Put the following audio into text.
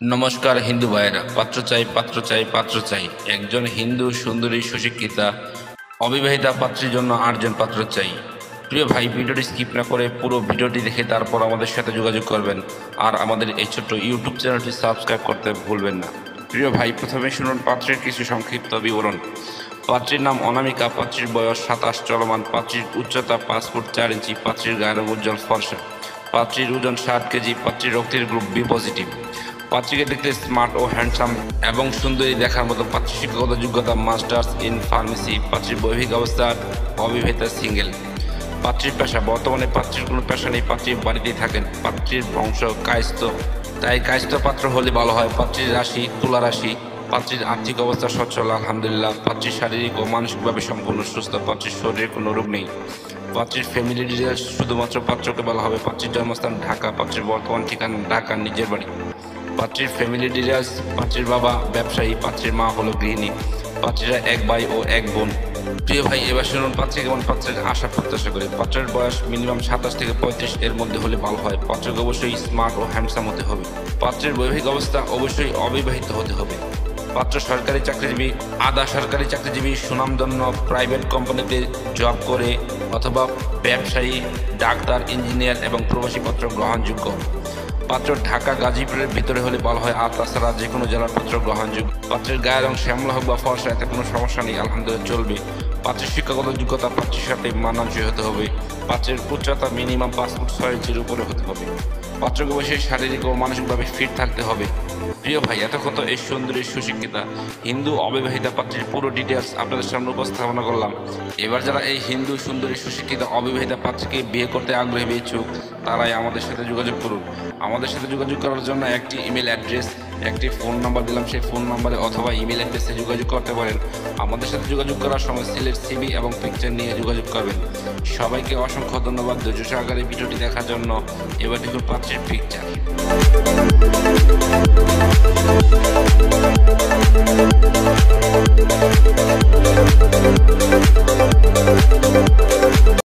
নমস্কার হিন্দু ভাইয়েরা, পাত্র চাই পাত্র চাই পাত্র চাই। একজন হিন্দু সুন্দরী সুশিক্ষিতা অবিবাহিতা পাত্রীর জন্য 8জন পাত্র চাই। প্রিয় ভাই, ভিডিওটি স্কিপ না করে পুরো ভিডিওটি দেখে তারপর আমাদের সাথে যোগাযোগ করবেন। আর আমাদের এই ছোট্ট ইউটিউব চ্যানেলটি সাবস্ক্রাইব করতে ভুলবেন না। প্রিয় ভাই, প্রথমে শুনুন পাত্রের কিছু সংক্ষিপ্ত বিবরণ। পাত্রীর নাম অনামিকা, পাত্রীর বয়স 27 চলমান, পাত্রীর উচ্চতা 5 ফুট 4 ইঞ্চি, পাত্রীর গায়ের রং উজ্জ্বল ফর্সা, পাত্রীর ওজন 60 কেজি, পাত্রীর রক্তের গ্রুপ বি পজিটিভ। পাত্রীকে দেখতে স্মার্ট ও হ্যান্ডসাম এবং সুন্দরী দেখার মতো। পাত্রীর শিক্ষাগত যোগ্যতা মাস্টার্স ইন ফার্মেসি। পাত্রীর বৈবাহিক অবস্থা অবিবাহিতা সিঙ্গেল। পাত্রীর পেশা, বর্তমানে পাত্রীর কোনো পেশা নেই, পাত্রীর বাড়িতেই থাকেন। পাত্রীর বংশ কায়স্থ, তাই কায়স্থ পাত্র হলে ভালো হয়। পাত্রীর রাশি তুলা রাশি। পাত্রীর আর্থিক অবস্থা সচ্ছল আলহামদুলিল্লাহ। পাত্রীর শারীরিক ও মানসিকভাবে সম্পূর্ণ সুস্থ। পাত্রীর শরীরে কোনো রোগ নেই। পাত্রীর ফ্যামিলি ডিটেলস শুধুমাত্র পাত্রকে বলা হবে। পাত্রীর জন্মস্থান ঢাকা, পাত্রীর বর্তমান ঠিকানা ঢাকার নিজের বাড়ি। পাত্রীর ফ্যামিলি ডিটেলস, পাত্রীর বাবা ব্যবসায়ী, পাত্রীর মা হলো গৃহিণী। পাত্রীরা এক ভাই ও এক বোন। প্রিয় ভাই, এবার শুনুন পাত্রী কেমন পাত্রের আশা প্রত্যাশা করে। পাত্রের বয়স মিনিমাম 27 থেকে 35 এর মধ্যে হলে ভালো হয়। পাত্রকে অবশ্যই স্মার্ট ও হ্যান্ডসাম হতে হবে। পাত্রের বৈবাহিক অবস্থা অবশ্যই অবিবাহিত হতে হবে। পাত্র সরকারি চাকরিজীবী, আধা সরকারি চাকরিজীবী, সুনামধন্য প্রাইভেট কোম্পানিতে জব করে অথবা ব্যবসায়ী, ডাক্তার, ইঞ্জিনিয়ার এবং প্রবাসী পাত্র গ্রহণযোগ্য। পাত্র ঢাকা গাজীপুরের ভিতরে হলে ভালো হয়, আর তাছাড়া যে কোনো জেলার পাত্র গ্রহণযোগ্য। পাত্রের গায়ের রং শ্যামলা হোক বা ফর্সা, এতে কোনো সমস্যা নেই, আলহামদুলিল্লাহ চলবে। পাত্রের শিক্ষাগত যোগ্যতা পাত্রের সাথে মানানসই হতে হবে। পাত্রের উচ্চতা মিনিমাম 5 ফুট 6 ইঞ্চির উপরে হতে হবে। পাত্রকে অবশ্যই শারীরিক ও মানসিকভাবে ফিট থাকতে হবে। প্রিয় ভাই, এতক্ষণ তো এই সুন্দরী সুশিক্ষিতা হিন্দু অবিবাহিতা পাত্রীর পুরো ডিটেলস আপনাদের সামনে উপস্থাপনা করলাম। এবার যারা এই হিন্দু সুন্দরী সুশিক্ষিতা অবিবাহিতা পাত্রীকে বিয়ে করতে আগ্রহী ইচ্ছুক, তারাই আমাদের সাথে যোগাযোগ করুন। আমাদের সাথে যোগাযোগ করার জন্য একটি ইমেল অ্যাড্রেস, একটি ফোন নাম্বার দিলাম, সেই ফোন নাম্বারে অথবা ইমেল অ্যাড্রেসে যোগাযোগ করতে পারেন। আমাদের সাথে যোগাযোগ করার সময় সিলেট সিবি এবং পিকচার নিয়ে যোগাযোগ করবেন। সবাইকে অসংখ্য ধন্যবাদ ধৈর্য সহকারে ভিডিওটি দেখার জন্য। এবার দেখুন পাত্রের পিকচার।